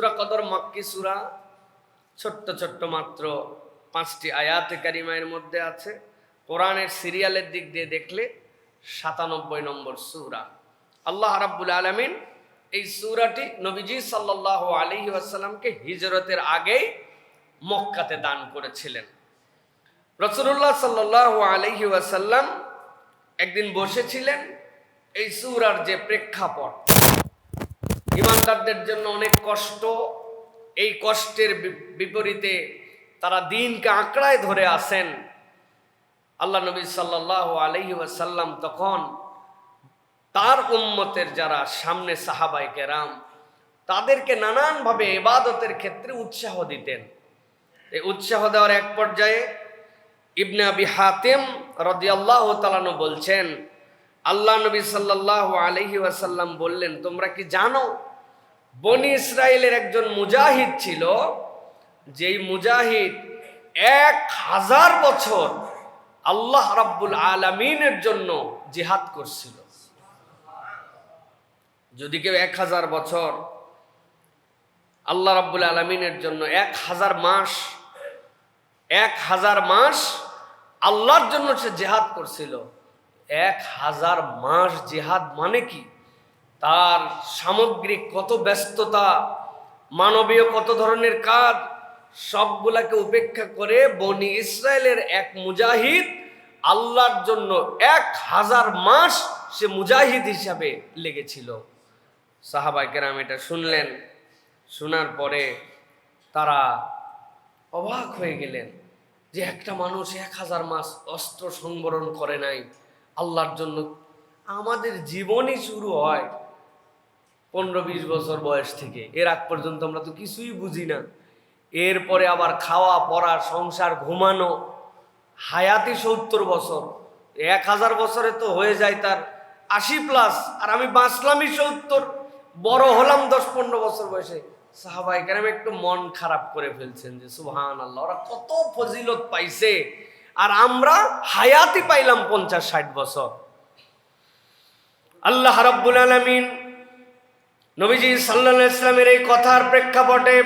সূরা কদর মাক্কি সূরা, ছোট্ট ছোট্ট মাত্র 5টি আয়াতে কারিমার মধ্যে আছে। কোরআনের সিরিয়ালের দিক দিয়ে দেখলে 97 নম্বর সূরা। আল্লাহ রাব্বুল আলামিন এই সূরাটি নবীজি সাল্লাল্লাহু আলাইহি ওয়াসাল্লামকে হিজরতের আগেই মক্কাতে দান করেছিলেন। রাসূলুল্লাহ সাল্লাল্লাহু আলাইহি ওয়াসাল্লাম একদিন বসেছিলেন। এই সূরার যে প্রেক্ষাপট, ঈমানদারদের জন্য অনেক কষ্ট, এই কষ্টের বিপরীতে তারা দিনকে আঁকড়ায় ধরে আসেন। আল্লাহ নবী সাল্লাল্লাহু আলাইহি ওয়াসাল্লাম তখন তার উম্মতের যারা সামনে সাহাবায়ে কেরাম, তাদেরকে নানানভাবে ইবাদতের ক্ষেত্রে উৎসাহ দিতেন। এই উৎসাহ দেওয়ার এক পর্যায়ে ইবনে আবি হাতিম রাদিয়াল্লাহু তাআলা আনহু বলছেন, আল্লাহ নবী সাল্লাল্লাহু আলাইহি ওয়াসাল্লাম বললেন, তোমরা কি জানো বনি ইসরাইলের একজন মুজাহিদ ছিল, যেই মুজাহিদ 1000 বছর আল্লাহ রাব্বুল আলামিনের জন্য জিহাদ করছিল। যদি কেউ 1000 বছর আল্লাহ রাব্বুল আলামিনের জন্য 1000 মাস আল্লাহর জন্য সে জিহাদ করছিল, 1000 মাস জিহাদ মানে কি? তার সামগ্রিক কত ব্যস্ততা, মানবীয় কত ধরনের কাজ, সবগুলাকে উপেক্ষা করে বনি ইসরায়েলের এক মুজাহিদ আল্লাহর জন্য 1000 মাস সে মুজাহিদ হিসাবে লেগেছিল। সাহাবায়ে কেরাম এটা শুনলেন। শোনার পরে তারা অবাক হয়ে গেলেন যে একটা মানুষ 1000 মাস অস্ত্র সংবরণ করে নাই আল্লাহর জন্য। আমাদের জীবনই শুরু হয় 15-20 বছর বয়স থেকে, এর আগ পর্যন্ত আমরা তো কিছুই বুঝি না। এরপরে আবার খাওয়া পড়া, সংসার, ঘুমানো, হায়াতি 70 বছর। 1000 বছরে তো হয়ে যায় তার 80+, আর আমি বাঁচলামই 70, বড় হলাম 10-15 বছর বয়সে। সাহাবায়ে কেরাম একটু মন খারাপ করে ফেলছেন যে সুবহানাল্লাহ, ওরা কত ফজিলত পাইছে আর আমরা হায়াতি পাইলাম 50-60 বছর। আল্লাহ রাব্বুল আলামিন নবীজি সাল্লাল্লাহু আলাইহি ওয়াসাল্লামের এই কথার প্রেক্ষাপটে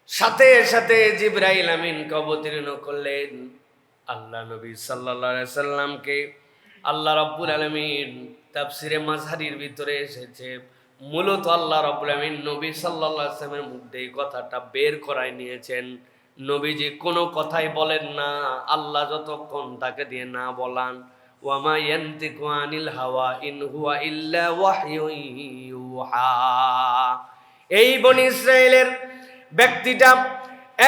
সাথে সাথে জিবরাইল আমিনকে অবতীর্ণ করলেন। আল্লাহ নবী সাল্লাল্লাহু আলাইহি ওয়াসাল্লামকে আল্লাহ রাব্বুল আলামিন তাফসিরে মাযহারির ভিতরে এসেছে, মূলত আল্লাহ রাব্বুল আলামিন নবী সাল্লাল্লাহু আলাইহি ওয়াসাল্লামের মুখে এই কথাটা বের করায় নিয়েছেন। নবীজি কোনো কথাই বলেন না আল্লাহ যতক্ষণ তাকে দিয়ে না বলান। ওয়ামা ইয়ানতিকু আনিল হাওয়া ইন হুয়া ইল্লা ওয়াহয়ুন ইউহা। এই বনি ইসরাইলের ব্যক্তিটা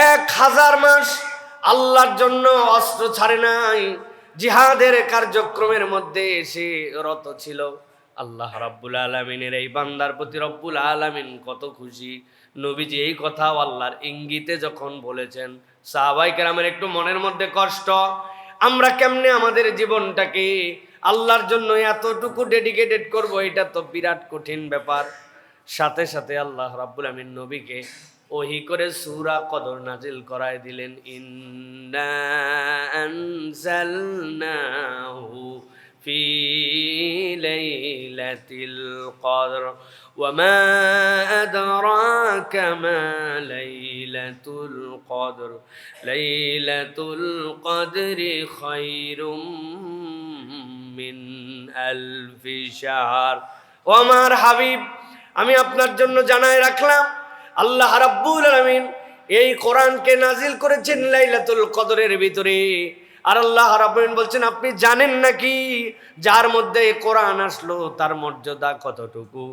1000 মাস আল্লাহর জন্য অস্ত্র ছাড়ে নাই, জিহাদের কার্যক্রমের মধ্যে এসে রত ছিল। আল্লাহ রাব্বুল আলামিনের এই বান্দার প্রতি রব্বুল আলামিন কত খুশি। নবীজি এই কথাও আল্লাহর ইঙ্গিতে যখন বলেছেন, সাহাবায়ে কেরামের একটু মনের মধ্যে কষ্ট, আমরা কেমনে আমাদের জীবনটাকে আল্লাহর জন্য এতটুকু ডেডিকেটেড করব, এটা তো বিরাট কঠিন ব্যাপার। সাথে সাথে আল্লাহ রাব্বুল আলামিন নবীকে ওহী করে সূরা কদর নাজিল করায় দিলেন। ইন্না আনজালনাহু ফি লাইলাতিল কদর ওয়া মা আদরাকা মা লাইলাতুল কদর লাইলাতুল কদরি খায়রুম মিন আলফি শাহর। ও আমার হাবিব, আমি আপনার জন্য জানায় রাখলাম আল্লাহ রাব্বুল আলামিন এই কোরআনকে নাজিল করেছেন লাইলাতুল কদরের ভিতরে। আর আল্লাহ রাব্বুল আলামিন বলছেন, আপনি জানেন নাকি যার মধ্যে এই কোরআন আসলো তার মর্যাদা কতটুকু?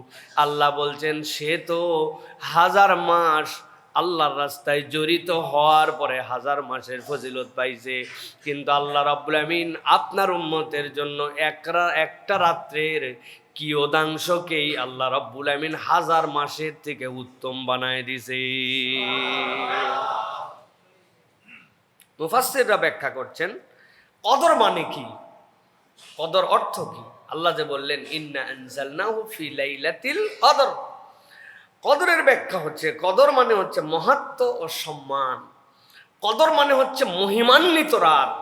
আল্লাহ বলছেন, সে তো 1000 মাস আল্লাহর রাস্তায় জড়িত হওয়ার পরে 1000 মাসের ফজিলত পাইছে। কিন্তু আল্লাহ রাব্বুল আলামিন আপনার উম্মতের জন্য একটা রাত্রের কিয়দাংশকেই আল্লাহ রাব্বুল আলামিন 1000 মাসের থেকে উত্তম বানায় দিছে। মুফাসসিররা ব্যাখ্যা করছেন কদর মানে কি, কদর অর্থ কি। আল্লাহ যে বললেন ইন্না আনজালনাহু ফি লাইলাতিল কদর, কদরের ব্যাখ্যা হচ্ছে কদর মানে হচ্ছে মহত্ব ও সম্মান। কদর মানে হচ্ছে মহিমান্বিত রাত।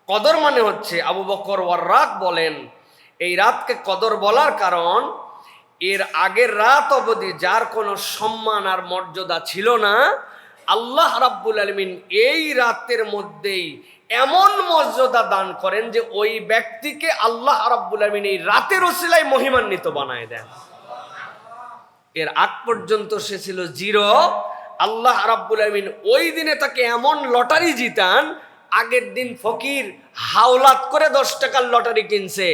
কদর মানে হচ্ছে আবু বকর ওয়াররাক বলেন, এই রাতকে কদর বলার কারণ এর আগের রাত অবধি যার কোনো সম্মান আর মর্যাদা ছিল না, আল্লাহ রাব্বুল আলামিন এই রাতের মধ্যেই এমন মর্যাদা দান করেন যে ওই ব্যক্তিকে আল্লাহ রাব্বুল আলামিন এই রাতের ওসিলায় মহিমান্বিত বানায় দেন। এর আগ পর্যন্ত সে ছিল জিরো। আল্লাহ রাব্বুল আলামিন ওই দিনে তাকে এমন লটারি জিতান, আগের দিন ফকির হাওলাত করে 10 টাকার লটারি কিনছে,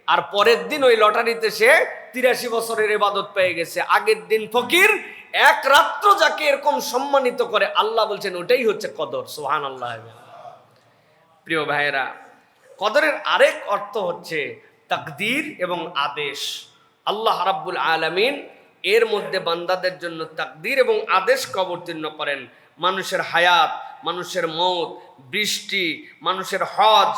আর পরের দিন ওই লটারিতে সে 83 বছরের ইবাদত পেয়ে গেছে। আগের দিন ফকির, এক রাত্র যাকে এরকম সম্মানিত করে, আল্লাহ বলছেন ওটাই হচ্ছে কদর। সুবহানাল্লাহ। প্রিয় ভাইয়েরা, কদরের আরেক অর্থ হচ্ছে তাকদীর এবং আদেশ। আল্লাহ রাব্বুল আলামিন এর মধ্যে বান্দাদের জন্য তাকদীর এবং আদেশকে অবতীর্ণ করেন। মানুষের হায়াত, মানুষের মওত, বৃষ্টি, মানুষের হজ,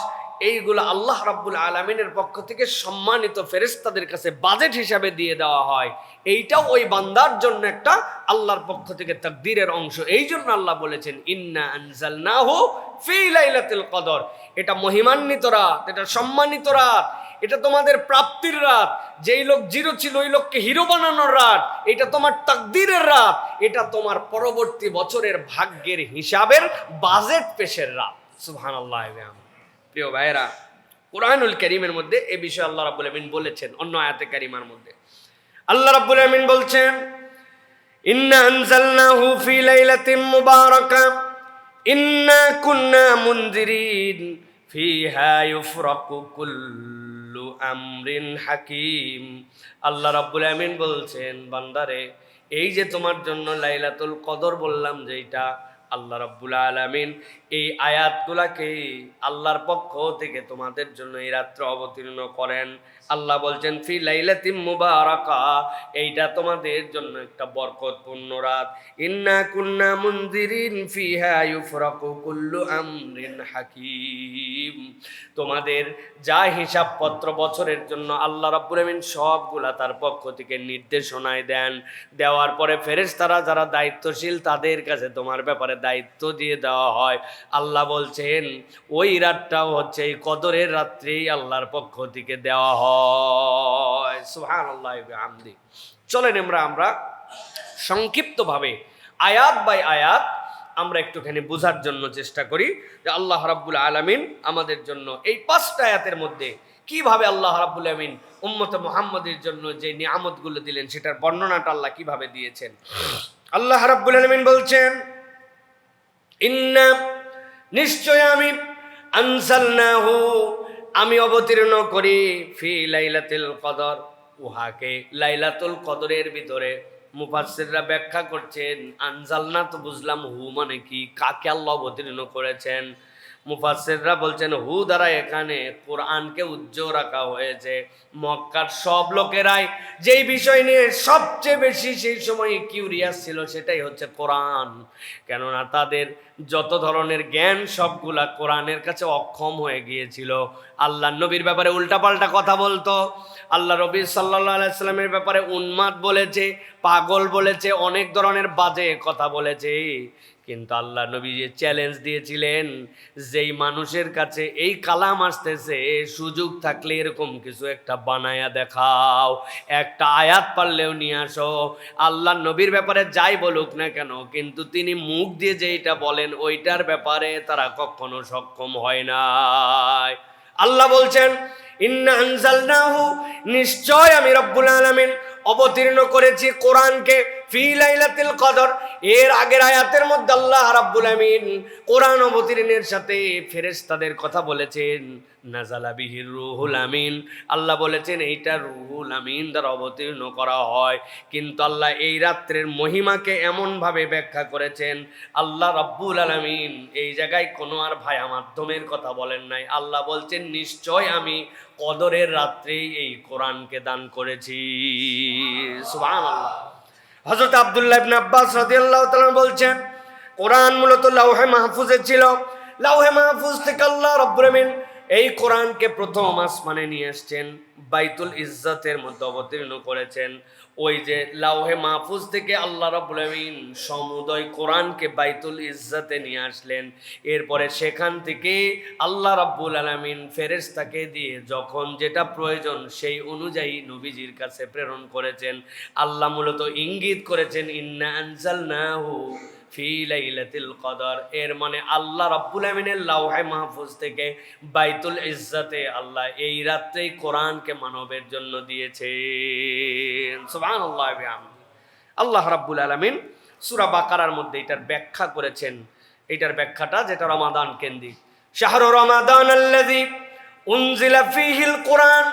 এইগুলো আল্লাহ রাব্বুল আলামিনের পক্ষ থেকে সম্মানিত ফেরেশতাদের কাছে বাজেট হিসাবে দিয়ে দেওয়া হয়। এইটাও ওই বান্দার জন্য একটা আল্লাহর পক্ষ থেকে তাকদীরের অংশ। এই জন্য আল্লাহ বলেছেন ইন্না আনজালনাহু ফি লাইলাতুল কদর। এটা মহিমান্বিত রাত, এটা সম্মানিত রাত, এটা তোমাদের প্রাপ্তির রাত। যেই লোক জিরো ছিল ওই লোককে হিরো বানানোর রাত। এটা তোমার তাকদীরের রাত, এটা তোমার পরবর্তী বছরের ভাগ্যের হিসাবের বাজেট পেশের রাত। সুবহানাল্লাহ। প্রিয় ভাইয়েরা, কুরআনুল কারীমের মধ্যে এই বিষয়ে আল্লাহ রাব্বুল আলামিন বলেছেন। অন্য আয়াতে কারিমার মধ্যে আল্লাহ রাব্বুল আলামিন বলছেন ইন্না আনজালনাহু ফি লাইলাতিন মুবারাকা ইন্না কুন্না মুনজিরিন ফিহা ইউফরাকু কুল্লু আমরিন হাকিম। আল্লাহ রাব্বুল আলামিন বলছেন, বান্দারে, এই যে তোমার জন্য লাইলাতুল কদর বললাম, যেটা আল্লাহ রাব্বুল আলামিন এই আয়াতগুলাকে আল্লাহর পক্ষ থেকে তোমাদের জন্য এই রাত্রে অবতীর্ণ করেন। আল্লাহ বলছেন ফি লাইলাতিন মুবারাকা, এইটা তোমাদের জন্য একটা বরকতপূর্ণ রাত। ইন্না কুন্না মুনজিরিন ফিহা ইউফরাকু কুল্লু আমরিন হাকিম। তোমাদের যা হিসাবপত্র বছরের জন্য আল্লাহ রাব্বুল আলামিন সবগুলা তার পক্ষ থেকে নির্দেশনায় দেন। দেওয়ার পরে ফেরেশতারা যারা দায়িত্বশীল তাদের কাছে তোমার ব্যাপারে দায়িত্ব দিয়ে দেওয়া হয়। আল্লাহ বলছেন ওই রাতটাও হচ্ছে এই কদরের রাত্রেই আল্লাহর পক্ষ থেকে দেওয়া হয়। সুবহানাল্লাহ বিহামদি। চলেন আমরা সংক্ষিপ্তভাবে আয়াত বাই আয়াত আমরা একটুখানি বোঝার জন্য চেষ্টা করি যে আল্লাহ রাব্বুল আলামিন আমাদের জন্য এই 5টা আয়াতের মধ্যে কিভাবে আল্লাহ রাব্বুল আলামিন উম্মতে মুহাম্মাদের জন্য যে নিয়ামতগুলো দিলেন সেটার বর্ণনাটা আল্লাহ কিভাবে দিয়েছেন। আল্লাহ রাব্বুল আলামিন বলছেন ইন্না, নিশ্চয় আমি, আনজালনাহু, আমি অবতীর্ণ করি, ফি লাইলাতুল কদর, উহাকে লাইলাতুল কদরের ভিতরে। মুফাসসিররা ব্যাখ্যা করছেন আনজালনা তো বুঝলাম হু মানে কি, কাকে আল্লাহ অবতীর্ণ করেছেন। মুফাসসিররা বলছেন হু দ্বারা এখানে কোরআনকে উজ্জ্বল রাখা হয়েছে। মক্কার সব লোকেরাই যেই বিষয় নিয়ে সবচেয়ে বেশি সেই সময় কিউরিয়াস ছিল সেটাই হচ্ছে কোরআন। কেননা তাদের যত ধরনের জ্ঞান সবগুলা কোরআনের কাছে অক্ষম হয়ে গিয়েছিল। আল্লাহ নবীর ব্যাপারে উল্টাপাল্টা কথা বলতো। আল্লাহ নবী সাল্লাল্লাহু আলাইহি সাল্লামের ব্যাপারে উন্মাদ বলেছে, পাগল বলেছে, অনেক ধরনের বাজে কথা বলেছে। কিন্তু আল্লাহ নবী যে চ্যালেঞ্জ দিয়েছিলেন, যেই মানুষের কাছে এই কালাম আসতেছে, সুযোগ থাকলে এরকম কিছু একটা বানায়া দেখাও, একটা আয়াত পারলেও নিয়ে আসো। আল্লাহ নবীর ব্যাপারে যাই বলুক না কেন, কিন্তু তিনি মুখ দিয়ে যেইটা বলেন ওইটার ব্যাপারে তারা কখনো সক্ষম হয় নাই। আল্লাহ বলছেন ইন্না আনজালনাহু, নিশ্চয় আমি রব্বুল আলামিন অবতীর্ণ করেছি কোরআনকে ফি লাইলাতুল কদর। এর আগের আয়াতের মধ্যে আল্লাহ রাব্বুল আমিন কোরআন অবতীর্ণের সাথে ফেরেশতাদের কথা বলেছেন, নাযালা বিহির রূহুল আমিন। আল্লাহ বলেছেন এইটা রূহুল আমিন দ্বারা অবতীর্ণ করা হয়। কিন্তু আল্লাহ এই রাত্রের মহিমাকে এমনভাবে ব্যাখ্যা করেছেন, আল্লাহ রাব্বুল আলামিন এই জায়গায় কোনো আর ভায়া মাধ্যমের কথা বলেন নাই। আল্লাহ বলছেন নিশ্চয় আমি কদরের রাত্রেই এই কোরআনকে দান করেছি। সুবহানাল্লাহ। হযরত আব্দুল্লাহ ইবনে আব্বাস রাদিয়াল্লাহু তাআলা বলছেন কোরআন মূলত লাওহে মাহফুজে ছিল। লাওহে মাহফুজ থেকে আল্লাহ রাব্বুল আমিন এই কোরআনকে প্রথম আসমানে নিয়ে আসছেন, বাইতুল ইজ্জতের মধ্যে অবতীর্ণ করেছেন। ওই যে লাউহে মাহফুজ থেকে আল্লাহ রাব্বুল আলামিন সমুদয় কোরআনকে বাইতুল ইজ্জতে নিয়ে আসলেন। এরপরে সেখান থেকে আল্লাহ রাব্বুল আলামিন ফেরেশতাকে দিয়ে যখন যেটা প্রয়োজন সেই অনুযায়ী নবীজির কাছে প্রেরণ করেছেন। আল্লাহ মূলত ইঙ্গিত করেছেন ইন্না আনজালনাহু ফি লাইলাতুল কদর, এর মানে আল্লাহ রাব্বুল আমিনের লাওহে মাহফুজ থেকে বাইতুল ইজ্জতে আল্লাহ এই রাত্রেই কোরআনকে মানবের জন্য দিয়েছেন। সুবহানাল্লাহ বিহামদি। আল্লাহ রাব্বুল আলামিন সূরা বাকারার মধ্যে এটার ব্যাখ্যা করেছেন। এটার ব্যাখ্যাটা যেটা রমাদান কেন্দ্রিক, শাহরু রমাদান আল্লাযী উনজিলা ফীহিল কোরআন,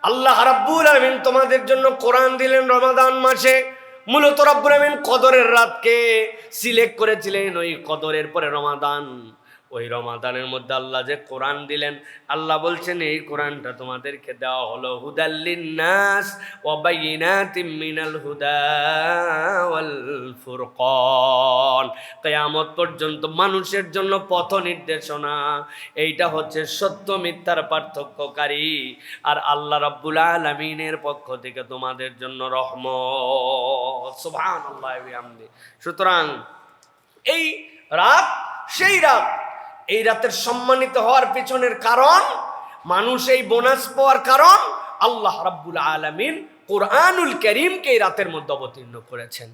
আল্লাহ রাব্বুল আলামিন তোমাদের জন্য কোরআন দিলেন রমাদান মাসে। মূলত রব্বুল আমিন কদরের রাতকে সিলেক্ট করেছিলেন, ওই কদরের পরে রমাদান, ওই রমাদানের মধ্যে আল্লাহ যে কোরআন দিলেন, আল্লাহ বলছেন এই কোরআনটা তোমাদেরকে দেওয়া হলো হুদাল লিন্নাস ওয়া বাইয়িনাতিম মিনাল হুদা ওয়াল ফুরকান, কিয়ামত পর্যন্ত মানুষের জন্য পথ নির্দেশনা। এইটা হচ্ছে সত্য মিথ্যার পার্থক্যকারী, আর আল্লাহ রাব্বুল আলামিনের পক্ষ থেকে তোমাদের জন্য রহমত। সুবহানাল্লাহ ওয়া বিহামদি। সুতরাং এই রাত সেই রাত, এই রাতের সম্মানিত হওয়ার পিছনের কারণ, মানুষ এই বোনাস পাওয়ার কারণ, আল্লাহ রাব্বুল আলামিন কোরআনুল কারীমকে এই রাতের মধ্যে অবতীর্ণ করেছেন।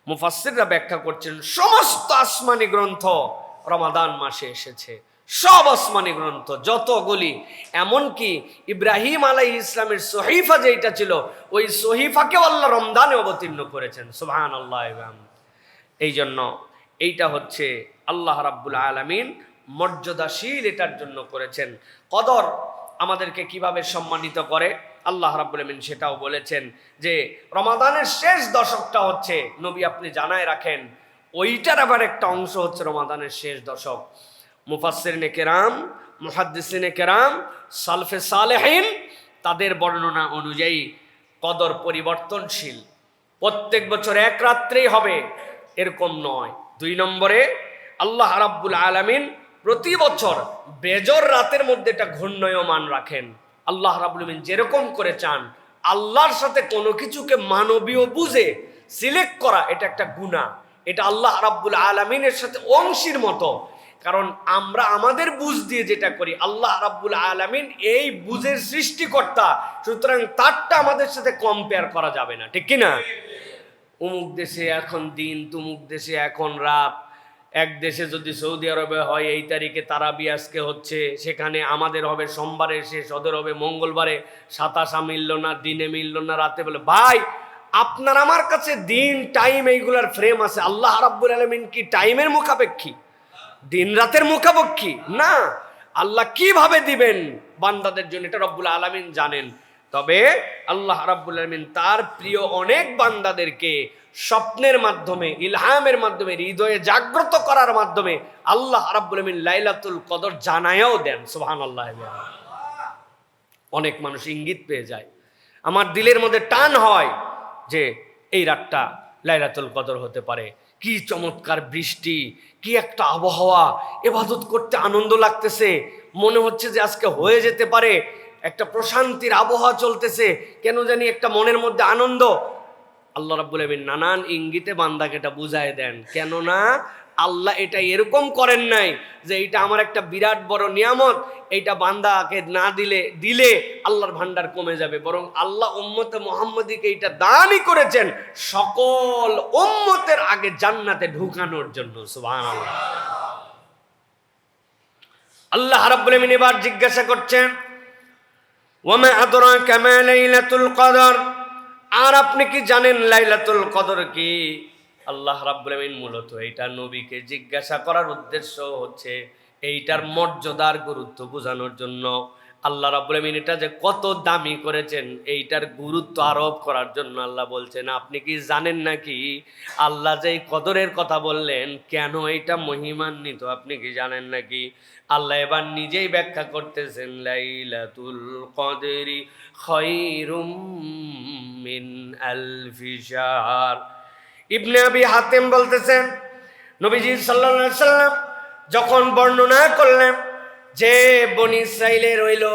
মুফাসসিররা ব্যাখ্যা করছেন সমস্ত আসমানি গ্রন্থ রমাদান মাসে এসেছে, সব আসমানি গ্রন্থ যতগুলি, এমনকি ইব্রাহিম আলাইহিস ইসলামের সহিফা যেটা ছিল ওই সহিফাকেও আল্লাহ রমজানে অবতীর্ণ করেছেন। সুবহানাল্লাহ। এই জন্য এইটা হচ্ছে আল্লাহ রাব্বুল আলামিন মর্যাদাশীল এটার জন্য করেছেন। কদর আমাদেরকে কিভাবে সম্মানিত করে আল্লাহ রাব্বুল আলামিন সেটাও বলেছেন যে রমাদানের শেষ দশকটা হচ্ছে, নবী আপনি জানায় রাখেন, ওইটার আবার একটা অংশ হচ্ছে রমাদানের শেষ দশক। মুফাসসিরিনে কেরাম, মুহাদ্দিসিনে কেরাম, সালফে সালেহিন তাদের বর্ণনা অনুযায়ী কদর পরিবর্তনশীল, প্রত্যেক বছর এক রাত্রেই হবে এরকম নয়। 2 নম্বরে আল্লাহ রাব্বুল আলামিন প্রতি বছর বেজর রাতের মধ্যে এটা ঘূর্ণয়মান রাখেন। আল্লাহ রাব্বুল আলামিন যেরকম করে চান, আল্লাহর সাথে কোনো কিছুকে মানবীয় বুঝে সিলেক্ট করা এটা একটা গুনাহ, এটা আল্লাহ রাব্বুল আলামিনের সাথে অংশীর মতো। কারণ আমরা আমাদের বুঝ দিয়ে যেটা করি, আল্লাহ রাব্বুল আলামিন এই বুঝের সৃষ্টিকর্তা, সুতরাং তারটা আমাদের সাথে কম্পেয়ার করা যাবে না, ঠিক কিনা? অমুক দেশে এখন দিন, তুমুক দেশে এখন রাত, এক দেশে যদি সৌদি আরবে হয় এই তারিখে তারাবি আজকে হচ্ছে, সেখানে আমাদের হবে সোমবারে শেষ, ওদের হবে মঙ্গলবারে, 27 মিলল না, দিনে মিলল না, রাতে। বলে ভাই আপনার আমার কাছে দিন টাইম এইগুলার ফ্রেম আছে, আল্লাহ রাব্বুল আলামিন কি টাইমের মুখাপেক্ষী, দিন রাতের মুখাপেক্ষী না। আল্লাহ কিভাবে দিবেন বান্দাদের জন্য এটা রব্বুল আলামিন জানেন। তবে আল্লাহ রাব্বুল আলামিন তার প্রিয় অনেক বান্দাদেরকে স্বপ্নের মাধ্যমে, ইলহামের মাধ্যমে, হৃদয়ে জাগ্রত করার মাধ্যমে আল্লাহ রাব্বুল আলামিন লাইলাতুল কদর জানায়াও দেন। সুবহানাল্লাহ। অনেক মানুষ ইঙ্গিত পেয়ে যায়, আমার দিলের মধ্যে টান হয় যে এই রাতটা লাইলাতুল কদর হতে পারে। কি চমৎকার বৃষ্টি, কি একটা আবহাওয়া, ইবাদত করতে আনন্দ লাগতেছে, মনে হচ্ছে যে আজকে হয়ে যেতে পারে, একটা প্রশান্তির আবহাওয়া চলতেছে, কেন জানি একটা মনের মধ্যে আনন্দ। আল্লাহ রাব্বুল আলামিন নানান ইঙ্গিতে বান্দাকে এটা বুঝায় দেন। কেননা আল্লাহ এটা এরকম করেন নাই যে এটা আমার একটা বিরাট বড় নিয়ামত, এইটা বান্দাকে না দিলে আল্লাহর ভান্ডার কমে যাবে, বরং আল্লাহ উম্মতে মুহাম্মদীকে এটা দানই করেছেন সকল উম্মতের আগে জান্নাতে ঢুকানোর জন্য। সুবহানাল্লাহ। আল্লাহ রাব্বুল আলামিন এবার জিজ্ঞাসা করছেন ওয়ামা আদরাকা মা লাইলাতুল কদর, আর আপনি কি জানেন লাইলাতুল কদর কি? আল্লাহ রাব্বুল আলামিন মূলত এইটা নবীকে জিজ্ঞাসা করার উদ্দেশ্য হচ্ছে এইটার মর্যাদার গুরুত্ব বোঝানোর জন্য। আল্লাহ রাব্বুল আলামিন এটা যে কত দামি করেছেন এইটার গুরুত্ব আরোপ করার জন্য আল্লাহ বলছেন আপনি কি জানেন নাকি আল্লাহ যে কদরের কথা বললেন কেন এইটা মহিমান্বিত, আপনি কি জানেন নাকি? আল্লাহ এবার নিজেই ব্যাখ্যা করতেছেন লাইলাতুল কদরি খায়রুম মিন আলফি শাহর। ইবনে আবি হাতিম বলতেছেন নবীজি সাল্লাল্লাহু আলাইহি সাল্লাম যখন বর্ণনা করলেন যে বনি ইসরাইলের রইল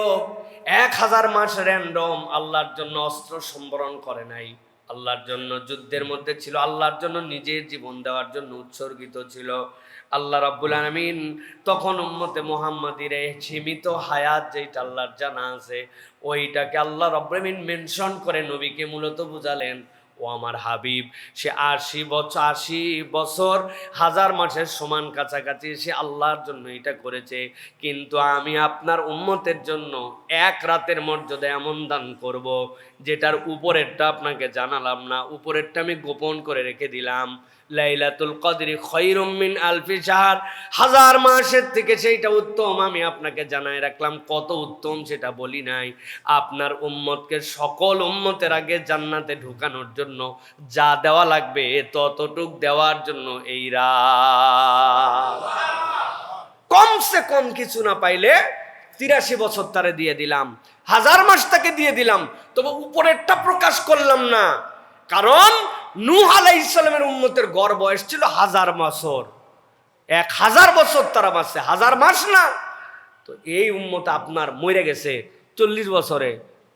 1000 মাস র্যান্ডম আল্লাহর জন্য অস্ত্র সম্বরণ করে নাই, আল্লাহর জন্য যুদ্ধের মধ্যে ছিল, আল্লাহর জন্য নিজের জীবন দেওয়ার জন্য উৎসর্গিত ছিল। আল্লাহ রাব্বুল আলামিন তখন উম্মতে মুহাম্মাদির সীমিত হায়াত যেটা আল্লাহর জানা আছে, ওইটাকে আল্লাহ রাব্বুল আলামিন মেনশন করে নবীকে মূলত বুঝালেন, ও আমার হাবিব, সে 80 বছর 1000 মাসের সমান কাছাকাছি সে আল্লাহর জন্য এটা করেছে, কিন্তু আমি আপনার উম্মতের জন্য এক রাতের মর্যাদা এমন দান করব যেটার উপরেরটা আপনাকে জানালাম না, উপরেরটা আমি গোপন করে রেখে দিলাম। লাইলাতুল কদরি খায়রুম মিন আলফি শাহর, 1000 মাসের থেকে সেইটা উত্তম আমি আপনাকে জানাই রাখলাম। কত উত্তম সেটা বলি নাই। আপনার উম্মতকে সকল উম্মতের আগে জান্নাতে ঢুকানোর জন্য যা দেওয়া লাগবে ততটুক দেওয়ার জন্য এই রাত, কমসে কম কিছু না পাইলে 83 বছর তারে দিয়ে দিলাম, 1000 মাস তাকে দিয়ে দিলাম, তবে উপরেরটা প্রকাশ করলাম না। কারণ নূহ আলাইহিস সালামের উম্মতের গড় বয়স ছিল 1000 বছর, 1000 বছর তারা বাঁচছে, 1000 মাস না। তো এই উম্মত আপনার মরে গেছে 40 বছরে,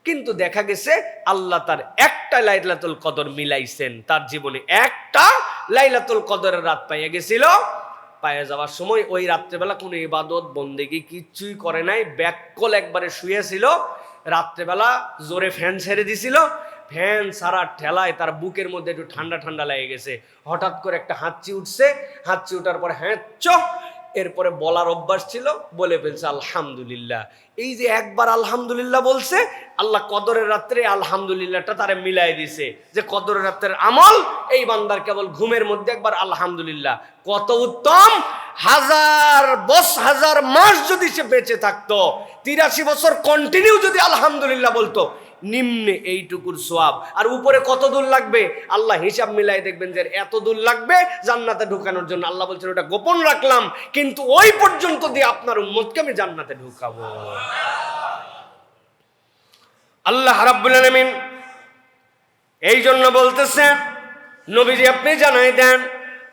কিন্তু দেখা গেছে আল্লাহ তার একটা লাইলাতুল কদর মিলাইছেন, তার জীবনে একটা লাইলাতুল কদরের রাত পাইয়া গেছিল। পায়ে যাওয়ার সময় ওই রাত্রেবেলা কোনো ইবাদত বন্দেগী কিচ্ছুই করে নাই, ব্যাককল একবারে শুয়েছিল। রাত্রেবেলা জোরে ফ্যান ছেড়ে দিছিল, ফ্যান সারা ঠেলায় তার বুকের মধ্যে একটু ঠান্ডা ঠান্ডা লেগে গেছে। হঠাৎ করে একটা হাঁচি উঠছে, হাঁচি উঠার পরে এরপরে বলার অভ্যাস ছিল, বলে ফেলছে আলহামদুলিল্লাহ। এই যে একবার আলহামদুলিল্লাহ বলছে, আল্লাহ কদরের রাত্রে আলহামদুলিল্লাহটা তারে মিলাই দিছে, যে কদরের রাত্রের আমল এই বান্দার কেবল ঘুমের মধ্যে একবার আলহামদুলিল্লাহ। কত উত্তম! 1000 মাস যদি সে বেঁচে থাকতো, 83 বছর কন্টিনিউ যদি আলহামদুলিল্লাহ বলতো, নিম্নে এইটুকুর সওয়াব। আর উপরে কত দূর লাগবে আল্লাহ হিসাব মিলাই দেখবেন যে এত দূর লাগবে জান্নাতে ঢুকানোর জন্য। আল্লাহ বলছেন ওটা গোপন রাখলাম, কিন্তু ওই পর্যন্ত দিয়ে আপনার উম্মতকে আমি জান্নাতে ঢুকাবো। আল্লাহ রাব্বুল আলামিন এই জন্য বলতেছেন, নবীজি আপনি জানাই দেন,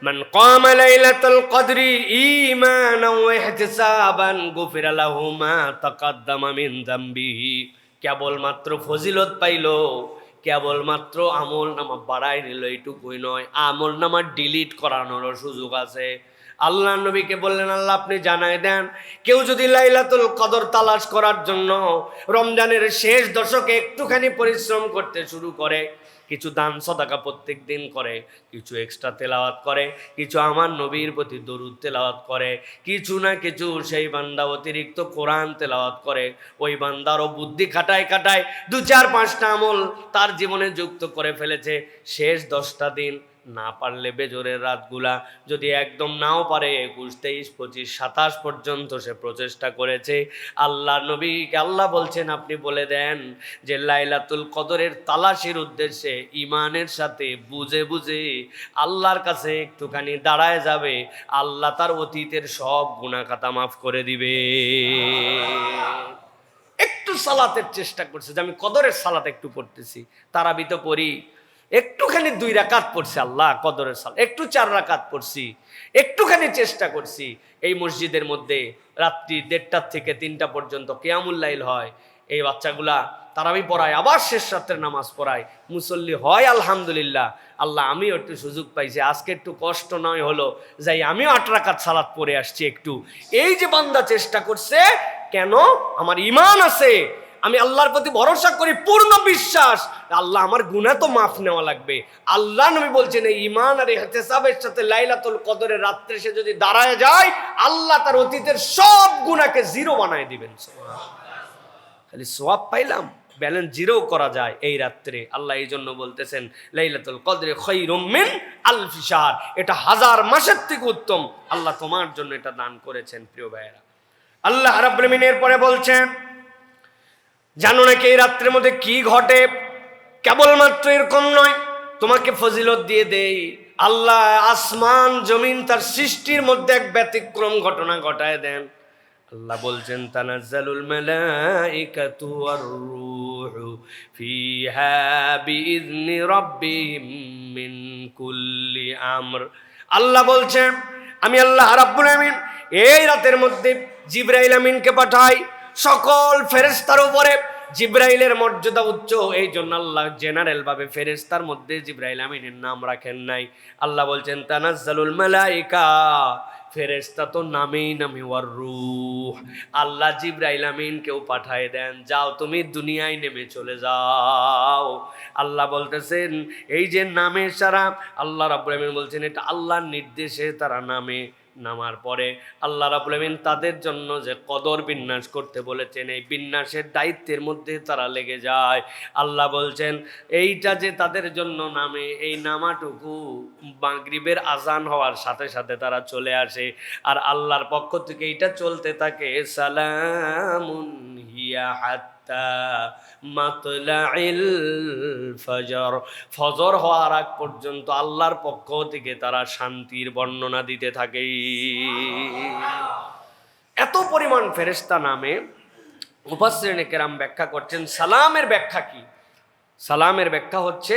মান কামা লাইলাতুল কদরি ঈমানান ওয়া ইহতিসাবান গুফিরা লাহু মা তাকাদ্দামা মিন যামবিহি। কেবলমাত্র ফজিলত পাইল, কেবলমাত্র আমল নামা বাড়াই নিল, এইটুকুই নয়, আমল নামা ডিলিট করানোরও সুযোগ আছে। আল্লাহ নবীকে বললেন, আল্লাহ আপনি জানাই দেন, কেউ যদি লাইলাতুল কদর তালাশ করার জন্য রমজানের শেষ দশকে একটুখানি পরিশ্রম করতে শুরু করে, কিছু দান সদাকা প্রত্যেক দিন করে, কিছু এক্সট্রা তেলাওয়াত করে, কিছু আমার নবীর প্রতি দরুদ তেলাওয়াত করে, কিছু না কিছু সেই বান্দা অতিরিক্ত কোরআন তেলাওয়াত করে, ওই বান্দারও বুদ্ধি খাটায় 2-4-5টা আমল তার জীবনে যুক্ত করে ফেলেছে। শেষ 10টা দিন না পারলে বেজরের রাতগুলা, যদি একদম নাও পারে 21, 23, 25, 27 পর্যন্ত সে প্রচেষ্টা করেছে। আল্লাহ নবীকে আল্লাহ বলছেন আপনি বলে দেন যে লাইলাতুল কদরের তালাশের উদ্দেশ্যে ইমানের সাথে বুঝে বুঝে আল্লাহর কাছে একটুখানি দাঁড়ায় যাবে, আল্লাহ তার অতীতের সব গুনাহ খাতা মাফ করে দিবে। একটু সালাতের চেষ্টা করছে যে আমি কদরের সালাত একটু পড়তেছি, তারাবি তো পড়ি, একটুখানি 2 রাকাত পড়ছি, আল্লাহ কদরের সালাত একটু 4 রাকাত পড়ছি, একটুখানি চেষ্টা করছি। এই মসজিদের মধ্যে রাত্রি 1:30 থেকে 3টা পর্যন্ত কিয়ামুল লাইল হয়, এই বাচ্চাগুলা তারাবি পড়ায়, আবার শেষ রাতের নামাজ পড়ায়, মুসল্লি হয় আলহামদুলিল্লাহ। আল্লাহ আমিও একটু সুযোগ পাইছি, আজকে একটু কষ্ট নয় হলো যাই, আমিও 8 রাকাত সালাত পড়ে আসছি একটু। এই যে বান্দা চেষ্টা করছে, কেন? আমার ঈমান আছে, আমি আল্লাহর প্রতি ভরসা করি, পূর্ণ বিশ্বাস, আল্লাহ আমার গুনাহ তো মাফ নেওয়া লাগবে। আল্লাহ নবী বলছেন এই ঈমান আর ইহতিসাবের সাথে লাইলাতুল কদরের রাত্রে সে যদি দাঁড়ায় যায়, আল্লাহ তার অতীতের সব গুনাহকে 0 বানায় দিবেন। খালি সওয়াব পাইলাম, ব্যালেন্স 0 করা যায় এই রাত্রে। আল্লাহ এই জন্য বলতেছেন লাইলাতুল কদরে খায়রুম মিন আলফি শাহর, এটা 1000 মাসের থেকে উত্তম। আল্লাহ তোমার জন্য এটা দান করেছেন। প্রিয় ভাইয়েরা, আল্লাহ রাব্বুল আলামিন এরপরে বলছেন, জানো নাকি এই রাত্রের মধ্যে কি ঘটে? কেবলমাত্র এরকম নয়, তোমাকে ফজিলত দিয়ে দেই, আল্লাহ আসমান জমিন তার সৃষ্টির মধ্যে এক ব্যতিক্রম ঘটনা ঘটায় দেন। আল্লাহ বলছেন তানাজ্জালুল মালাইকাতু ওয়ার রূহু ফিহা বিইذনি রাব্বিহিম মিন কুল্লি আমর। আল্লাহ বলছেন আমি আল্লাহ রাব্বুল আমিন এই রাতের মধ্যে জিবরাইল আমিনকে পাঠাই সকল ফেরেশতার উপরে জিব্রাইলের মর্যাদা উচ্চ, এই জন্য আল্লাহ জেনারেল ভাবে ফেরেশতার মধ্যে জিব্রাইল আমিনের নাম রাখেন নাই। আল্লাহ বলছেন তানাজ্জালুল মালাইকা, ফেরেশতা তো নামেই নামে ওয়ার রূহ, আল্লাহ জিব্রাইল আমিনকেও পাঠায় দেন, যাও তুমি দুনিয়ায় নেমে চলে যাও। আল্লাহ বলতেছেন এই যে নামে সারা, আল্লাহ রাব্বুল আমিন বলছেন এটা আল্লাহর নির্দেশে তারা নামে নামার পরে আল্লাহ রাব্বুল আমিন তাদের জন্য যে কদর বিন্যাস করতে বলেছেন, এই বিন্যাসের দায়িত্বের মধ্যে তারা লেগে যায়। আল্লাহ বলছেন এইটা যে তাদের জন্য নামে, এই নামাটুকু মাগরিবের আজান হওয়ার সাথে সাথে তারা চলে আসে, আর আল্লাহর পক্ষ থেকে এইটা চলতে থাকে সালামুন হিয়া হাত্তা মাতলাইল ফজর, ফজর হওয়ার আগ পর্যন্ত আল্লাহর পক্ষ থেকে তারা শান্তির বর্ণনা দিতে থাকে। এত পরিমাণ ফেরেশতা নামে মুফাসসিরিনে কেরাম ব্যাখ্যা করছেন সালামের ব্যাখ্যা কি। সালামের ব্যাখ্যা হচ্ছে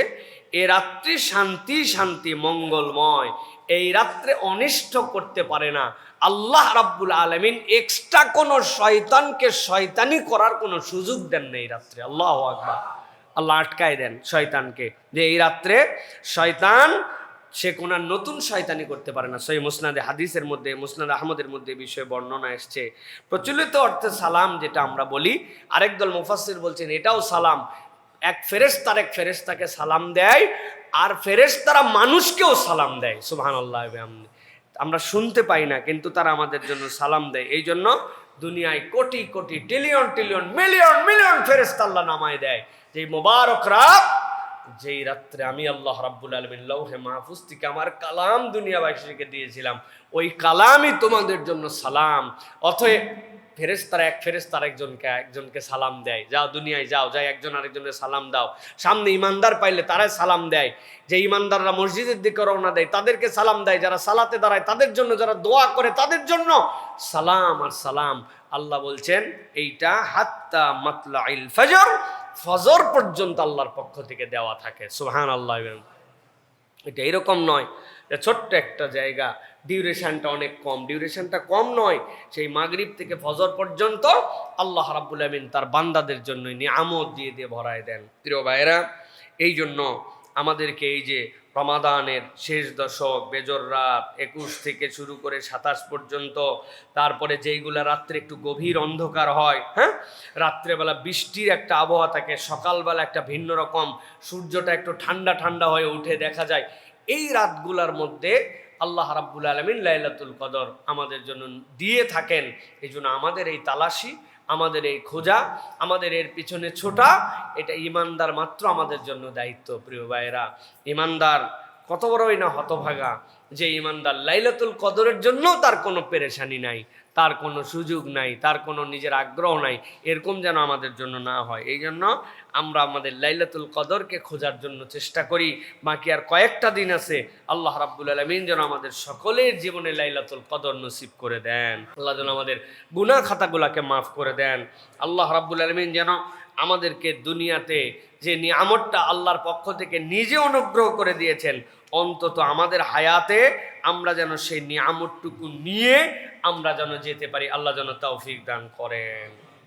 এ রাত্রি শান্তি শান্তি মঙ্গলময়, এই রাত্রে অনিষ্ট করতে পারে না আল্লাহ রাব্বুল আলামিন। এক্সট্রা কোনো শয়তানকে শয়তানি করার কোনো সুযোগ দেন না এই রাত্রে। আল্লাহু আকবার। আল্লাহ আটকায় দেন শয়তানকে, যে এই রাত্রে শয়তান সে কোন নতুন শয়তানি করতে পারে না। সহিহ মুসনাদে হাদিসের মধ্যে, মুসনাদ আহমদের মধ্যে বিষয়ে বর্ণনা এসছে। প্রচলিত অর্থে সালাম যেটা আমরা বলি, আরেক দল মুফাসসির বলছেন এটাও সালাম। এক ফেরেশতার এক ফেরেশতাকে সালাম দেয়, আর ফেরেশতারা মানুষকেও সালাম দেয়। সুবহানাল্লাহ। আমরা শুনতে পাই না, কিন্তু তারা আমাদের জন্য সালাম দেয়। এই জন্য দুনিয়ায় crore crore trillion trillion million million ফেরেশতা আল্লাহ নামায় দেয় যে মোবারক রাত, যেই রাত্রে আমি আল্লাহ রাব্বুল আলামিন লৌহে মাহফুজ থেকে আমার কালাম দুনিয়াবাসীকে দিয়েছিলাম, ওই কালামই তোমাদের জন্য সালাম। অতএব ফেরেশতারা এক ফেরেশতা একজনকে সালাম দেয়, যাও দুনিয়ায় যাও, যাই একজন আরেকজনকে সালাম দাও। সামনে ইমানদার পাইলে তারাই সালাম দেয়, যে ইমানদাররা মসজিদের দিকে রওনা দেয় তাদেরকে সালাম দেয়, যারা সালাতে দাঁড়ায় তাদের জন্য, যারা দোয়া করে তাদের জন্য সালাম আর সালাম। আল্লাহ বলছেন এইটা হাত্তা মাতলাইল ফজর, ফজর পর্যন্ত আল্লাহর পক্ষ থেকে দেওয়া থাকে। সুবহানাল্লাহ। এটা এরকম নয় যে ছোট্ট একটা জায়গা, ডিউরেশনটা অনেক কম, ডিউরেশনটা কম নয়, সেই মাগরিব থেকে ফজর পর্যন্ত আল্লাহ রাব্বুল আমিন তার বান্দাদের জন্য নিয়ামত দিয়ে দিয়ে ভরায় দেন। প্রিয় ভাইরা, এই জন্য আমাদেরকে এই যে রমাদানের শেষ দশক, বেজর রাত 21 থেকে শুরু করে 27 পর্যন্ত, তারপরে যেইগুলা রাত্রে একটু গভীর অন্ধকার হয়, হ্যাঁ, রাত্রেবেলা বৃষ্টির একটা আবহাওয়া থাকে, সকালবেলা একটা ভিন্ন রকম, সূর্যটা একটু ঠান্ডা ঠান্ডা হয়ে উঠে দেখা যায়, এই রাতগুলার মধ্যে আল্লাহ রাব্বুল আলামিন লাইলাতুল কদর আমাদের জন্য দিয়ে থাকেন। এই জন্য আমাদের এই তালাশি, আমাদের এই খোঁজা, আমাদের এর পিছনে ছোটা, এটা ইমানদার মাত্র আমাদের জন্য দায়িত্ব। প্রিয় ভাইয়েরা, ইমানদার কত বড়ই না হতভাগা, যে ইমানদার লাইলাতুল কদরের জন্য তার কোনো পেরেশানি নাই, তার কোনো সুযোগ নাই, তার কোনো নিজের আগ্রহ নাই, এরকম যেন আমাদের জন্য না হয়। এই জন্য আমরা আমাদের লাইলাতুল কদরকে খোঁজার জন্য চেষ্টা করি। বাকি আর কয়েকটা দিন আছে, আল্লাহ রাব্বুল আলামিন যেন আমাদের সকলের জীবনে লাইলাতুল কদর নসিব করে দেন। আল্লাহ যেন আমাদের গুনাহ খাতাগুলোকে মাফ করে দেন। আল্লাহ রাব্বুল আলামিন যেন আমাদেরকে দুনিয়াতে যে নিয়ামতটা আল্লাহর পক্ষ থেকে নিজে অনুগ্রহ করে দিয়েছেন, অন্তত আমাদের হায়াতে আমরা যেন সেই নিয়ামতটুকু নিয়ে আমরা যেন যেতে পারি। আল্লাহ যেন তৌফিক দান করেন।